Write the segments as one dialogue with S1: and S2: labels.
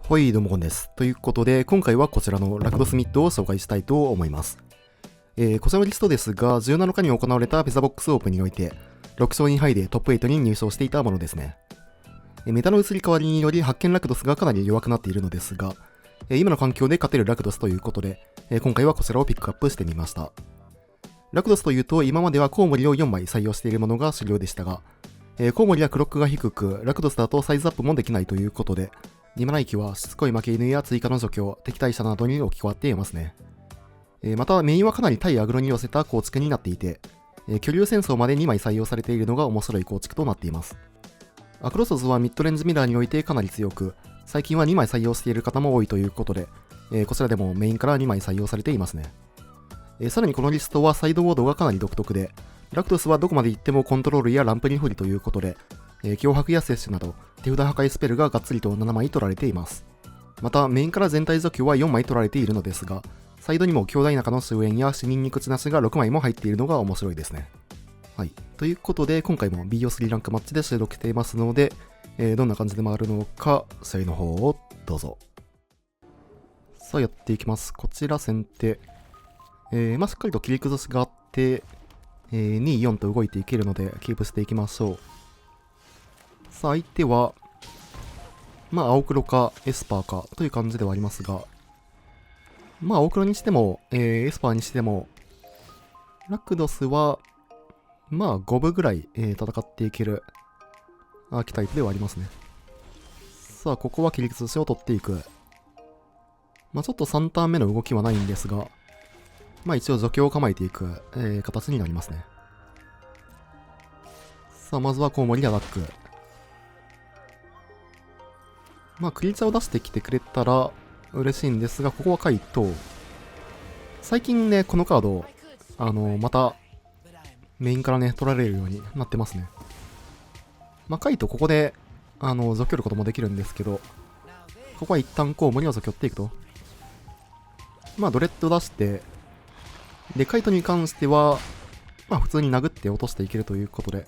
S1: はい、どうもこんです。ということで、今回はこちらのラクドスミットを紹介したいと思います。こちらのリストですが、17日に行われたペザボックスオープンにおいて、6勝2敗でトップ8に入賞していたものですね。メタの移り変わりにより発見ラクドスがかなり弱くなっているのですが、今の環境で勝てるラクドスということで、今回はこちらをピックアップしてみました。ラクドスというと、今まではコウモリを4枚採用しているものが主流でしたが、コウモリはクロックが低く、ラクドスだとサイズアップもできないということで、リマナイキはしつこい負け犬や追加の除去、敵対者などに置き換わっていますね。またメインはかなり対アグロに寄せた構築になっていて、巨竜戦争まで2枚採用されているのが面白い構築となっています。アクロソズはミッドレンジミラーにおいてかなり強く、最近は2枚採用している方も多いということで、こちらでもメインから2枚採用されていますね。さらにこのリストはサイドウォードがかなり独特で、ラクトスはどこまで行ってもコントロールやランプに不利ということで、脅迫や摂取など手札破壊スペルががっつりと7枚取られています。またメインから全体除去は4枚取られているのですが、サイドにも兄弟仲の終焉や死人に口なしが6枚も入っているのが面白いですね。はい。ということで今回も BO3 ランクマッチで収録していますので、どんな感じで回るのか試合の方をどうぞ。さあやっていきます。こちら先手。しっかりと切り崩しがあって、2、4と動いていけるのでキープしていきましょう。さあ相手は、青黒かエスパーかという感じではありますが、青黒にしても、エスパーにしても、ラクドスは、5分ぐらい、戦っていけるアーキタイプではありますね。さあ、ここは切り崩しを取っていく。ちょっと3ターン目の動きはないんですが、一応除去を構えていく、形になりますね。さあ、まずはコウモリアタック。クリーチャーを出してきてくれたら嬉しいんですが、ここはカイト。最近ね、このカード、また、メインからね、取られるようになってますね。カイトここで、除去ることもできるんですけど、ここは一旦コウモリを除去っていくと。ドレッド出して、で、カイトに関しては、普通に殴って落としていけるということで。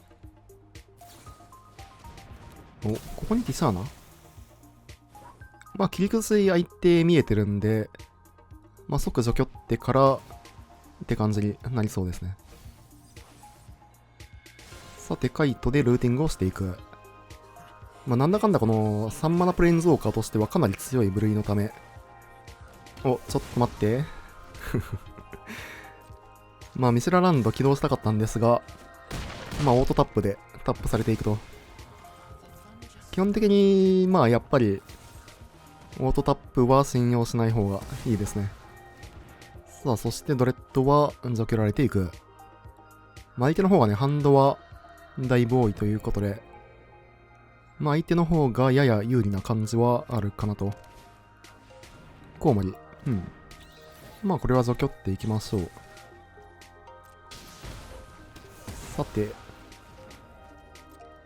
S1: ここにティシャーナ切り崩し相手見えてるんで、即除去ってからって感じになりそうですね。さて、カイトでルーティングをしていく。なんだかんだこの3マナプレインズウォーカーとしてはかなり強い部類のため。ちょっと待って。ミスラランド起動したかったんですが、オートタップでタップされていくと。基本的に、やっぱり、オートタップは信用しない方がいいですね。さあ、そしてドレッドは除けられていく。相手の方がね、ハンドはだいぶ多いということで、相手の方がやや有利な感じはあるかなと。コウモリ。これは除去っていきましょう。さて、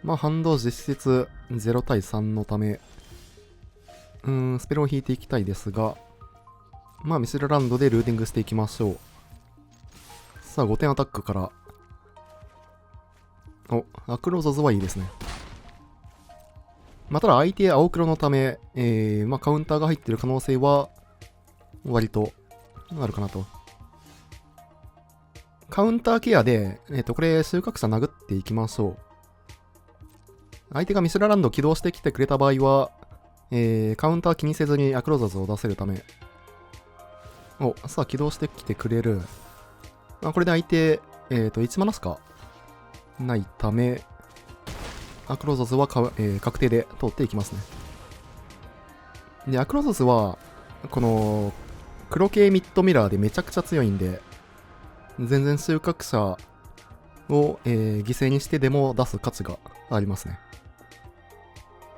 S1: ハンド実質0対3のため、スペルを引いていきたいですが、ミスルランドでルーティングしていきましょう。さあ、5点アタックから。アクロゾズはいいですね。ただ相手青黒のため、カウンターが入っている可能性は、割と、あるかなと。カウンターケアで、これ、収穫者殴っていきましょう。相手がミスラランド起動してきてくれた場合は、カウンター気にせずにアクロザズを出せるため。さあ起動してきてくれる。これで相手、1マナしかないため、アクロザズは確定で通っていきますね。で、アクロザズは、この、黒系ミッドミラーでめちゃくちゃ強いんで、全然収穫者を、犠牲にしてでも出す価値がありますね。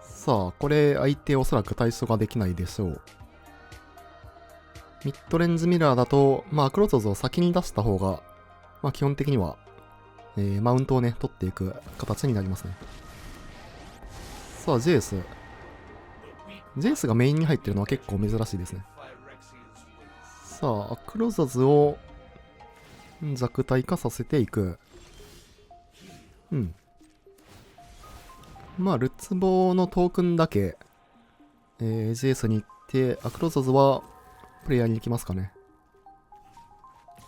S1: さあ、これ相手おそらく対処ができないでしょう。ミッドレンジミラーだと、アクロゾズを先に出した方が、基本的には、マウントをね、取っていく形になりますね。さあ、ジェイス。ジェイスがメインに入ってるのは結構珍しいですね。さあ、アクロゾズを弱体化させていく。ルツボのトークンだけ、JS に行って、アクロゾズはプレイヤーに行きますかね。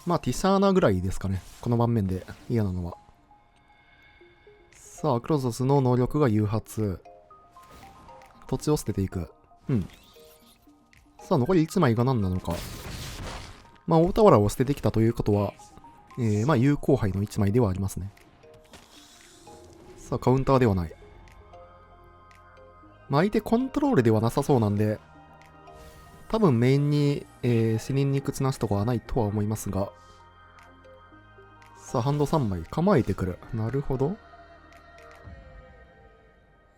S1: まあ、ティシャーナぐらいですかね。この盤面で嫌なのは。さあ、アクロゾズの能力が誘発。土地を捨てていく。うん。さあ、残り1枚が何なのか。まあ、大俵を捨ててきたということは、まあ、有効牌の1枚ではありますね。さあ、カウンターではない。まあ、相手コントロールではなさそうなんで、多分メインに、死人に靴なしとかはないとは思いますが。さあ、ハンド3枚構えてくる。なるほど。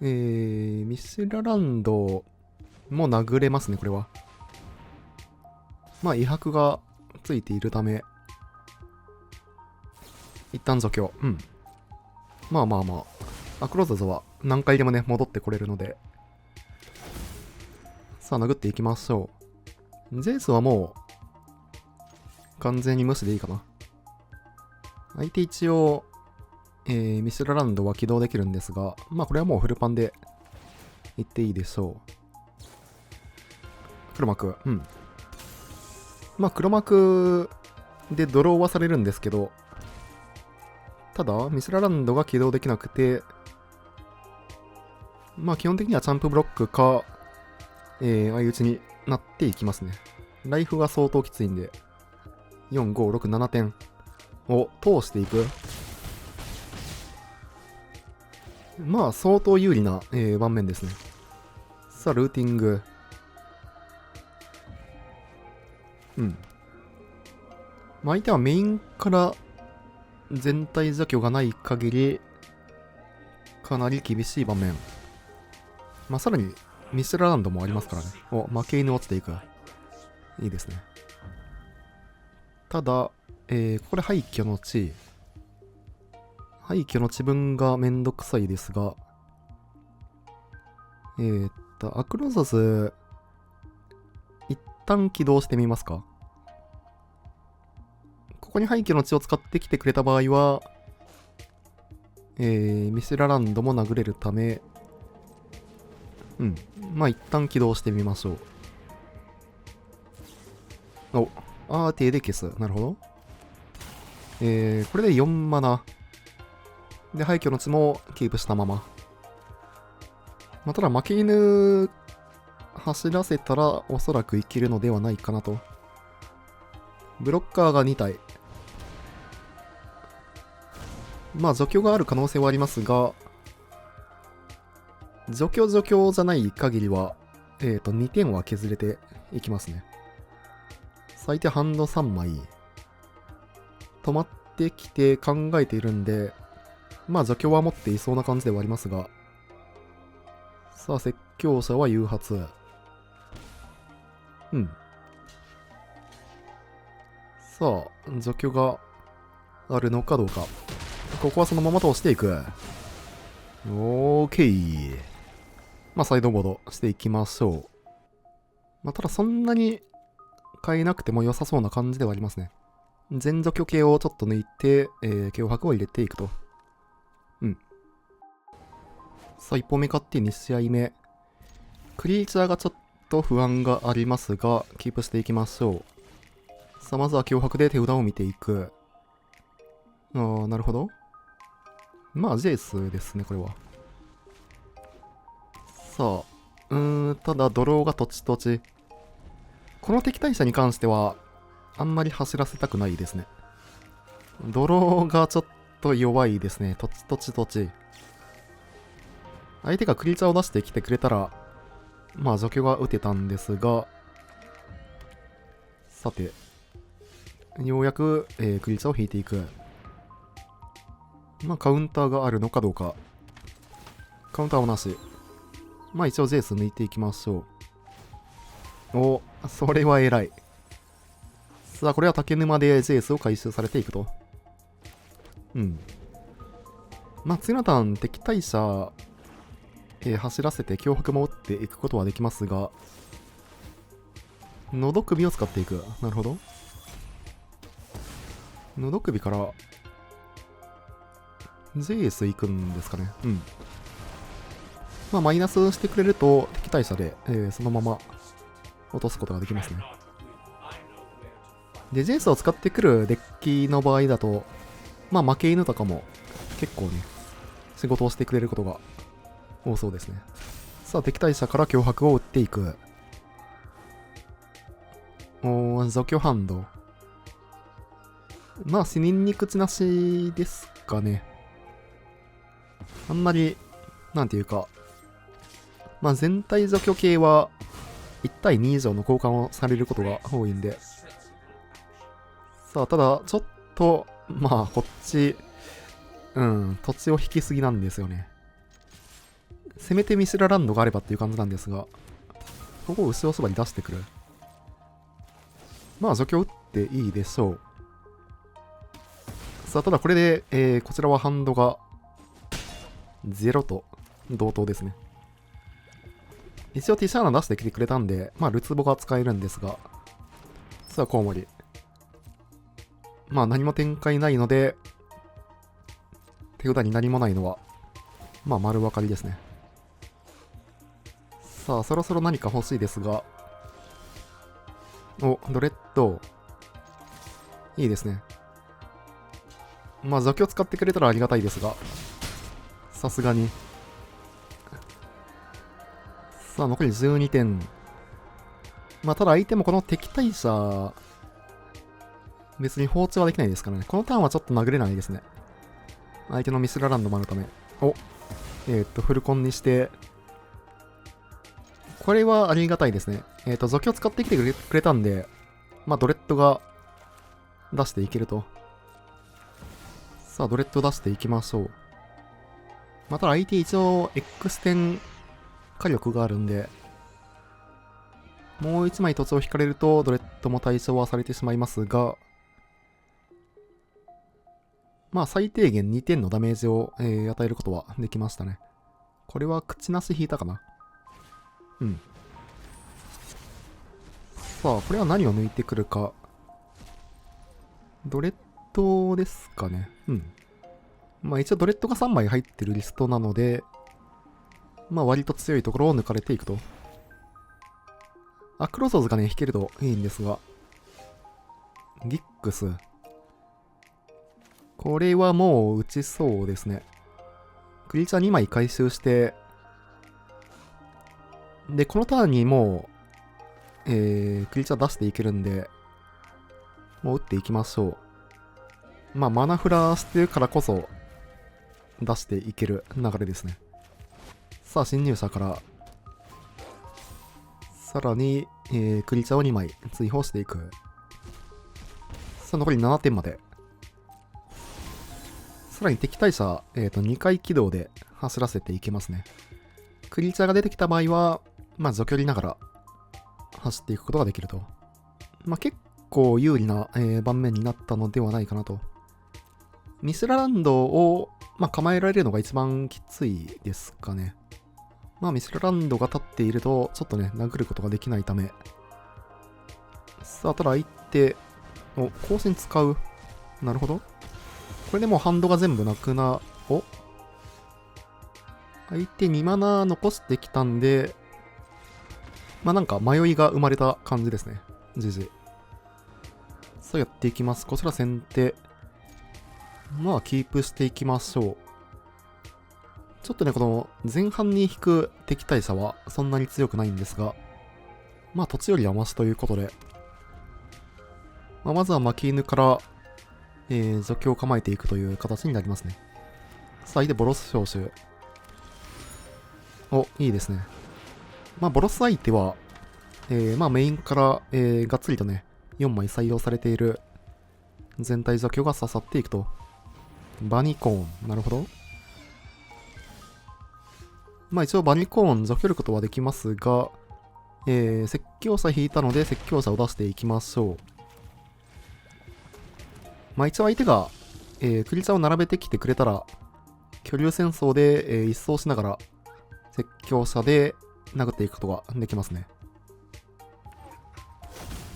S1: ミシュラランドも殴れますね、これは。まあ、威迫がついているため、一旦除去。うん。まあまあまあ。アクロザズは何回でもね、戻ってこれるので。さあ、殴っていきましょう。ゼウスはもう、完全に無視でいいかな。相手一応、ミシュラランドは起動できるんですが、まあこれはもうフルパンでいっていいでしょう。黒幕。うん。まあ黒幕でドローはされるんですけど、ただ、ミシュラランドが起動できなくて、まあ基本的にはチャンプブロックか、相打ちになっていきますね。ライフが相当きついんで、4、5、6、7点を通していく。まあ相当有利な、盤面ですね。さあ、ルーティング。うん。まあ相手はメインから全体除去がない限り、かなり厳しい場面。まあ、さらに、ミシュラランドもありますからね。お、負け犬落ちていく。いいですね。ただ、ここで廃墟の地。廃墟の地分がめんどくさいですが、アクロザズ、一旦起動してみますか。ここに廃墟の地を使ってきてくれた場合は、ミシュラランドも殴れるため、うん。まあ一旦起動してみましょう。お、アーティで消す。なるほど。これで4マナ。で、廃墟の地もキープしたまま。まあ、ただ負け犬走らせたらおそらくいけるのではないかなと。ブロッカーが2体。まあ除去がある可能性はありますが、除去じゃない限りは、2点は削れていきますね。最低ハンド3枚。止まってきて考えているんで、まあ除去は持っていそうな感じではありますが。さあ、説教者は誘発。うん。さあ、除去があるのかどうか。ここはそのまま通していく。オーケー。まあ、サイドボードしていきましょう。まあ、ただそんなに変えなくても良さそうな感じではありますね。全除去系をちょっと抜いて、脅迫を入れていくと。うん。さあ、1本目勝って2試合目。クリーチャーがちょっと不安がありますが、キープしていきましょう。さあ、まずは脅迫で手札を見ていく。なるほど。まあ、ジェイスですね、これは。さあ、ただ、ドローが土地土地。この敵対者に関しては、あんまり走らせたくないですね。ドローがちょっと弱いですね。土地土地土地。相手がクリーチャーを出してきてくれたら、まあ除去が打てたんですが、さて、ようやく、クリーチャーを引いていく。まあカウンターがあるのかどうか。カウンターはなし。まあ一応ジェイス抜いていきましょう。お、それは偉い。さあ、これは竹沼でジェイスを回収されていくと。うん。まあ次のターン、敵対者、走らせて脅迫も打っていくことはできますが、喉首を使っていく。なるほど。喉首から、ジェイス行くんですかね。うん。まあ、マイナスしてくれると、敵対者で、そのまま落とすことができますね。で、ジェイスを使ってくるデッキの場合だと、まあ、負け犬とかも結構ね、仕事をしてくれることが多そうですね。さあ、敵対者から脅迫を打っていく。除去ハンド。まあ、死人に口なしですかね。あんまり、なんていうか、まあ、全体除去系は1対2以上の交換をされることが多いんで。さあ、ただ、ちょっと、まあ、こっち、土地を引きすぎなんですよね。せめてミスラランドがあればっていう感じなんですが、ここを後ろそばに出してくる。まあ、除去打っていいでしょう。さあ、ただこれで、こちらはハンドが0と同等ですね。一応ティシャーナ出してきてくれたんで、まあ、ルツボが使えるんですが、さあ、コウモリ。まあ、何も展開ないので、手札に何もないのは、まあ、丸分かりですね。さあ、そろそろ何か欲しいですが、お、ドレッド。いいですね。まあ、除去使ってくれたらありがたいですが、さすがに。さあ、残り12点。まあ、ただ相手もこの敵対者、別に放置はできないですからね。このターンはちょっと殴れないですね。相手のミスラランドもあるため。お、フルコンにして、これはありがたいですね。除去使ってきてくれたんで、まあ、ドレッドが出していけると。さあ、ドレッド出していきましょう。まあ、ただ相手一応 X 点火力があるんで、もう1枚土地を引かれるとドレッドも対象はされてしまいますが、まあ最低限2点のダメージを、与えることはできましたね。これは口なし引いたかな。うん。さあ、これは何を抜いてくるか。ドレッドですかね。うん。まあ一応ドレッドが3枚入ってるリストなので、まあ割と強いところを抜かれていくと。クロソーズがね、引けるといいんですが。ギックス。これはもう打ちそうですね。クリーチャー2枚回収して、で、このターンにもう、クリーチャー出していけるんで、もう打っていきましょう。まあ、マナフラしてるからこそ、出していける流れですね。さあ、侵入者から、さらに、クリーチャーを2枚追放していく。さあ、残り7点まで。さらに敵対者、2回起動で走らせていけますね。クリーチャーが出てきた場合は、まあ、除距離ながら走っていくことができると。まあ、結構有利な、盤面になったのではないかなと。ミスラランドを、まあ、構えられるのが一番きついですかね。まあ、ミスラランドが立っていると、ちょっとね、殴ることができないため。さあ、ただ相手、更新使う。なるほど。これでもうハンドが全部なくな、相手2マナ残してきたんで、まあなんか迷いが生まれた感じですね。GG。さあやっていきます。こちら先手。まあキープしていきましょう。ちょっとね、この前半に引く敵対者はそんなに強くないんですが、まあ土地よりはマシということで、まあ、まずは巻き犬から、除去を構えていくという形になりますね。さあ、相手ボロス招集。いいですね。まあ、ボロス相手は、まあ、メインから、がっつりとね、4枚採用されている全体除去が刺さっていくと。バニコーン。なるほど。まあ、一応バニコーン除去ることはできますが、説教者引いたので説教者を出していきましょう。まあ、一応相手が、クリーチャーを並べてきてくれたら、巨竜戦争で、一掃しながら、説教者で殴っていくことができますね。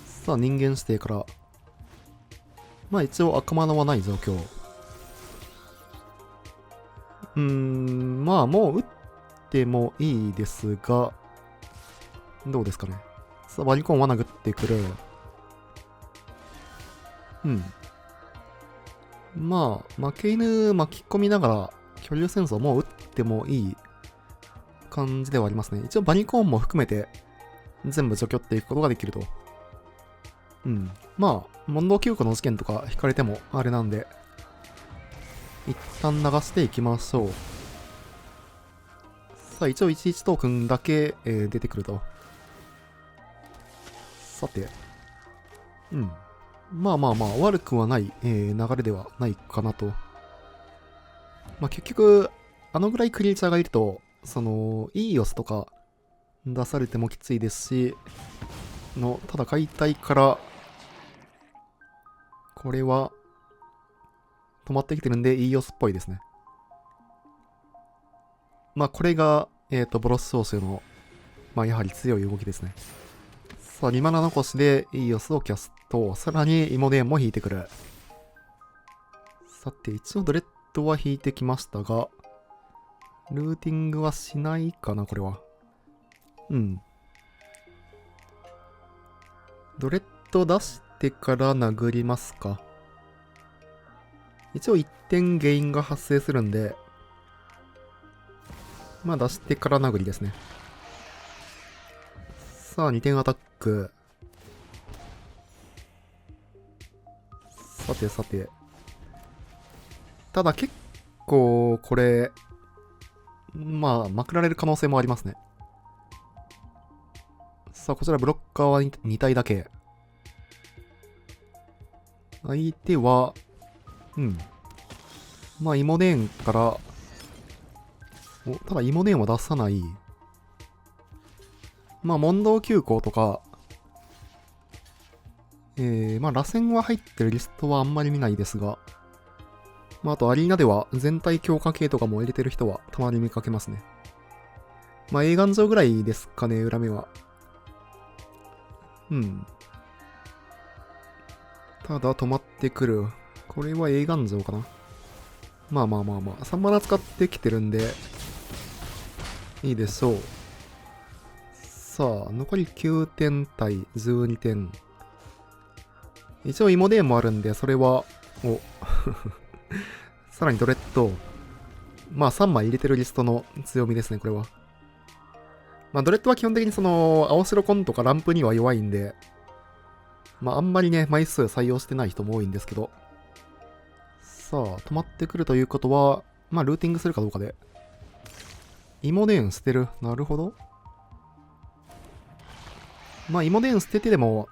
S1: さあ、人間指定から、まあ一応赤マナはない状況。まあもう打ってもいいですが、どうですかね。さあ、バリコンは殴ってくる。まあ、負け犬巻き込みながら、巨竜戦争もう打ってもいい感じではありますね。一応バリコンも含めて、全部除去っていくことができると。まあ、問答休暇の事件とか引かれてもあれなんで、一旦流していきましょう。さあ、一応11トークンだけ、出てくると。さて。まあまあまあ、悪くはない、流れではないかなと。まあ結局、あのぐらいクリーチャーがいると、イーオスとか出されてもきついですし、ただ解体から、これは、止まってきてるんで、イーオスっぽいですね。まあこれが、ボロス召集の、まあやはり強い動きですね。さあ、2マナ残しでイーオスをキャスト。さらにイモデーンも引いてくる。さて、一応ドレッドは引いてきましたが、ルーティングはしないかな、これは。ドレッド出してから殴りますか。一応1点原因が発生するんで、まあ出してから殴りですね。さあ、2点アタック。さてさて。ただ結構、これ、まあ、まくられる可能性もありますね。さあ、こちらブロッカーは 2体だけ。相手は、まあ、イモネーンから、ただイモネーンは出さない。まあ、問答急行とか、まあ、螺旋は入ってるリストはあんまり見ないですが、まあ、あとアリーナでは全体強化系とかも入れてる人はたまに見かけますね。まあ、映画上ぐらいですかね、裏目は。ただ止まってくる。これは映画上かな。まあまあまあまあ、3マナ使ってきてるんで、いいでしょう。さあ、残り9点対12点。一応イモデーンもあるんで、それは、さらにドレッド。まあ3枚入れてるリストの強みですね、これは。まあドレッドは基本的に青白コンとかランプには弱いんで、まああんまりね、枚数採用してない人も多いんですけど。さあ、止まってくるということは、まあルーティングするかどうかで。イモデーン捨てる。なるほど。まあイモデーン捨ててでも、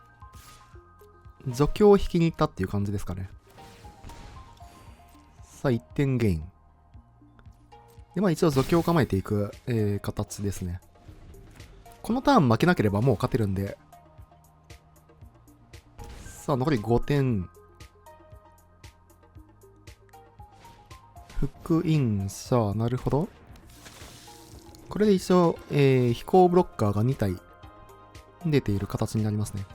S1: 除去を引きに行ったっていう感じですかね。さあ、1点ゲイン。で、まあ一応除去を構えていく、形ですね。このターン負けなければもう勝てるんで。さあ、残り5点。福音者、なるほど。これで一応、飛行ブロッカーが2体出ている形になりますね。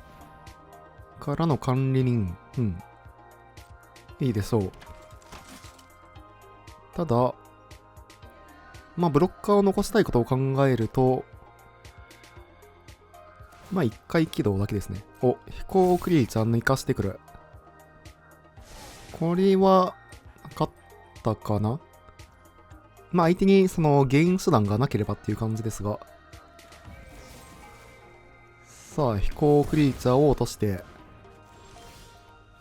S1: からの管理人。いいでしょう。ただ、まあ、ブロッカーを残したいことを考えると、まあ、1回起動だけですね。飛行クリーチャー抜かしてくる。これは、勝ったかな。まあ、相手にゲイン手段がなければっていう感じですが。さあ、飛行クリーチャーを落として、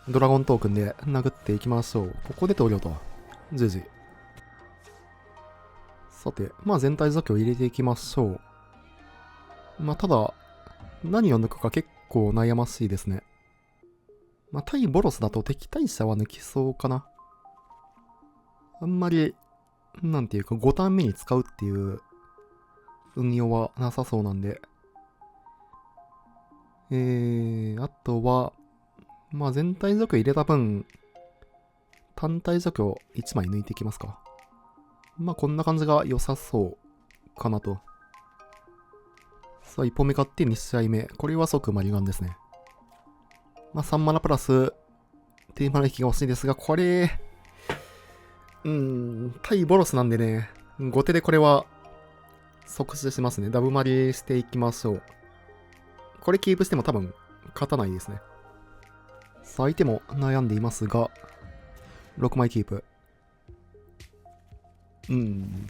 S1: ドラゴントークンで殴っていきましょう。ここで投了と。10時。さて、まあ全体除去を入れていきましょう。まあただ、何を抜くか結構悩ましいですね。まあ対ボロスだと敵対者は抜きそうかな。あんまり、なんていうか5ターン目に使うっていう運用はなさそうなんで。あとは、まあ全体除去入れた分、単体除去1枚抜いていきますか。まあこんな感じが良さそうかなと。さあ、1本目買って2試合目。これは即マリガンですね。まあ3マナプラス、テーマの息が欲しいですが、これ、対ボロスなんでね、後手でこれは即死しますね。ダブマリしていきましょう。これキープしても多分勝たないですね。さあ、相手も悩んでいますが、6枚キープ。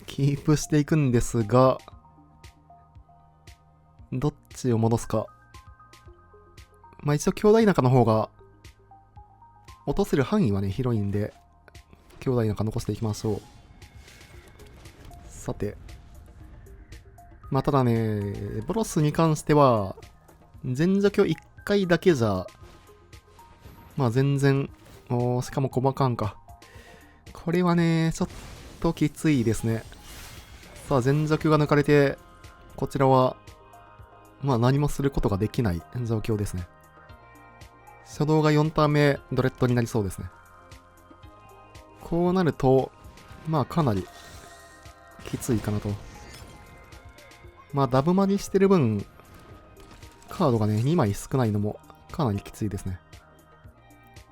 S1: キープしていくんですが、どっちを戻すか。まあ一応兄弟仲の方が、落とせる範囲はね、広いんで、兄弟仲残していきましょう。さて。まあただね、ボロスに関しては、全除去1回だけじゃ、まあ全然、しかも細かんか。これはね、ちょっときついですね。さあ、全除去が抜かれて、こちらは、まあ何もすることができない状況ですね。初動が4ターン目、ドレッドになりそうですね。こうなると、まあかなり、きついかなと。まあダブマリしてる分、カードがね、2枚少ないのもかなりきついですね。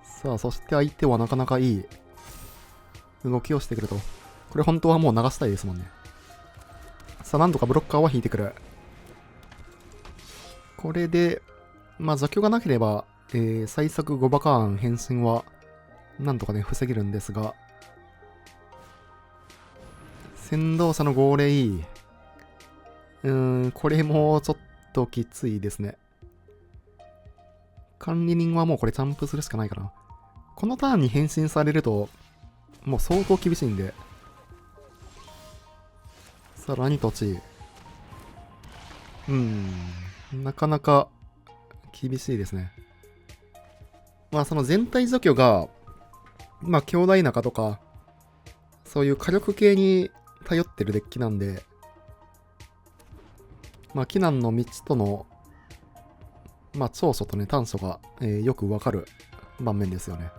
S1: さあ、そして相手はなかなかいい動きをしてくると。これ本当はもう流したいですもんね。さあ、なんとかブロッカーは引いてくる。これで、まあ除去がなければ、最速5バカーン変身は、なんとかね、防げるんですが、先導者の号令、これもちょっときついですね。管理人はもうこれジャンプするしかないかな。このターンに変身されると、もう相当厳しいんで。さらに土地。なかなか厳しいですね。まあその全体除去が、まあ兄弟仲とか、そういう火力系に頼ってるデッキなんで、まあ避難の道との、まあ長所とね短所が、よくわかる盤面ですよね。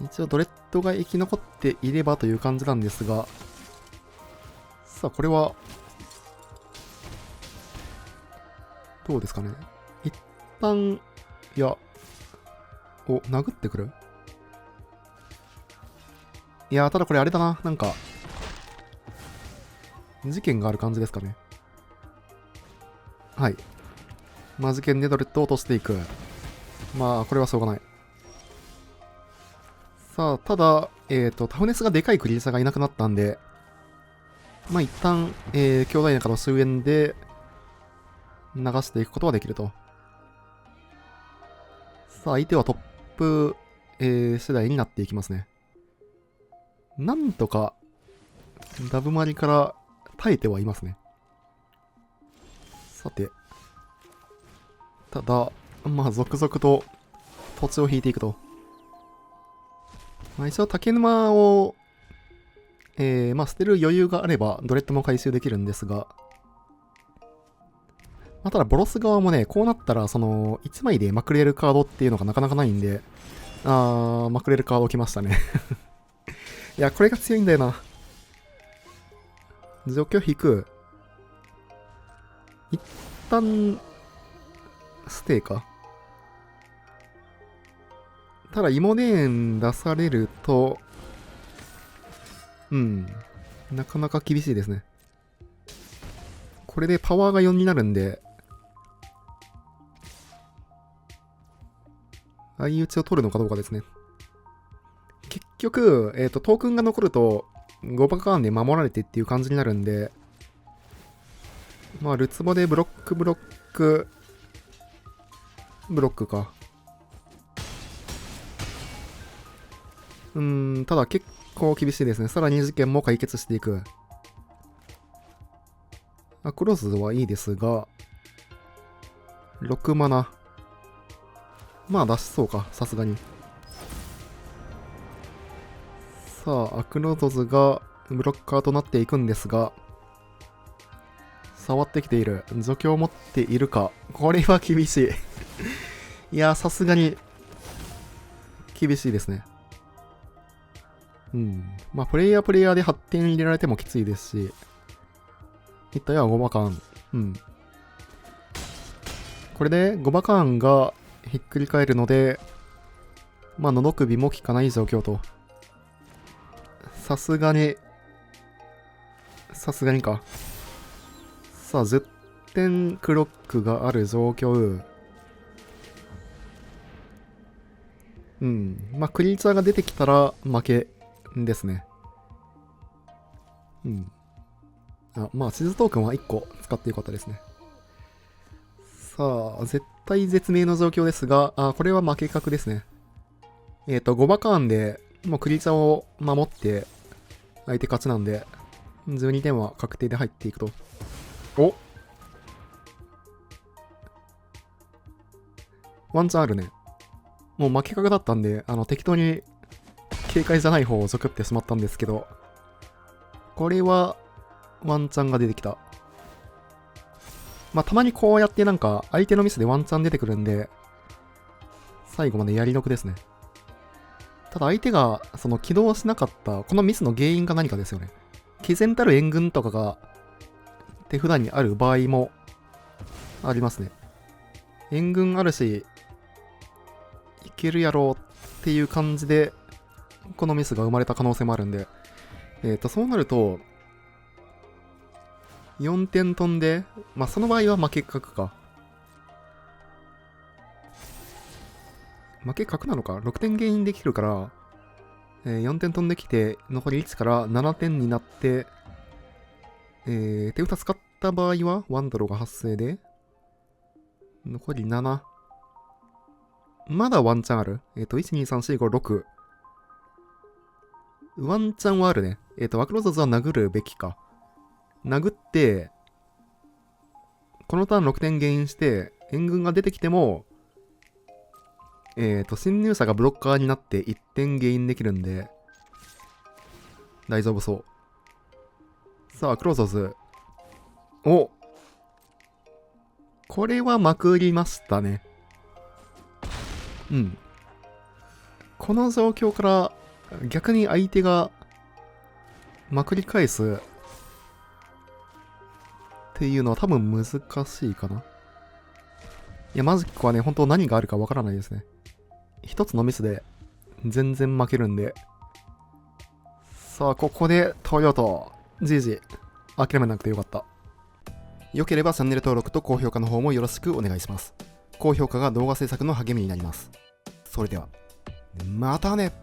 S1: 一応ドレッドが生き残っていればという感じなんですが、さあこれは、どうですかね。一旦、いや、殴ってくる？いや、ただこれあれだな。なんか、事件がある感じですかね。はい。まあ、事件でドレッドを落としていく。まあ、これはしょうがない。さあ、ただ、タフネスがでかいクリーチャーがいなくなったんで、まあ、一旦、兄弟仲の終焉で、流していくことができると。さあ、相手はトップ、次第になっていきますね。なんとか、ダブマリから耐えてはいますね。さて。ただ、まあ、続々と土地を引いていくと。まあ、一応、竹沼を、まあ、捨てる余裕があれば、ドレッドも回収できるんですが、まあ、ただ、ボロス側もね、こうなったら、その、1枚でまくれるカードっていうのがなかなかないんで、まくれるカード来ましたね。いや、これが強いんだよな。除去引く。一旦、ステイか。ただ、イモネーン出されると、なかなか厳しいですね。これでパワーが4になるんで、相打ちを取るのかどうかですね。結局、トークンが残ると、5パカーンで守られてっていう感じになるんで、まあ、ルツボでブロック、ブロックか。ただ結構厳しいですね。さらに事件も解決していく。クロスはいいですが、6マナ。まあ出しそうか、さすがに。さあ、アクロドズがブロッカーとなっていくんですが、触ってきている。除去を持っているか。これは厳しい。いや、さすがに、厳しいですね。まあ、プレイヤーで発展入れられてもきついですし、ヒットや5バカーン。これで5バカーンがひっくり返るので、まあ、喉首も効かない状況と。さすがに、さすがにか。さあ、10点クロックがある状況。まあ、クリーチャーが出てきたら負けですね。まあ、地図トークンは1個使ってよかったですね。さあ、絶対絶命の状況ですが、これは負け確ですね。5バカーンで、もうクリーチャーを守って、相手勝ちなんで、12点は確定で入っていくと。お、ワンチャンあるね。もう負け確だったんで、適当に警戒じゃない方をゾクってしまったんですけど、これはワンチャンが出てきた。まあ、たまにこうやってなんか相手のミスでワンチャン出てくるんで、最後までやりのくですね。ただ相手がその起動しなかったこのミスの原因が何かですよね。毅然たる援軍とかが手札にある場合もありますね。援軍あるし、いけるやろうっていう感じで、このミスが生まれた可能性もあるんで、そうなると、4点飛んで、まあその場合は負け確か。負け確なのか ?6 点ゲインできるから、4点飛んできて、残り1から7点になって、手札使った場合は、ワンドロが発生で、残り7。まだワンチャンある1、2、3、4、5、6。ワンチャンはあるね。ワクロザズは殴るべきか。殴って、このターン6点ゲインして、援軍が出てきても、侵入者がブロッカーになって1点ゲインできるんで、大丈夫そう。さあ、クローゾズ。お、これはまくりましたね。この状況から逆に相手がまくり返すっていうのは多分難しいかな。いや、マジックはね、本当何があるかわからないですね。一つのミスで全然負けるんで。さあ、ここでトヨタ。GG。諦めなくてよかった。良ければチャンネル登録と高評価の方もよろしくお願いします。高評価が動画制作の励みになります。それでは、またね。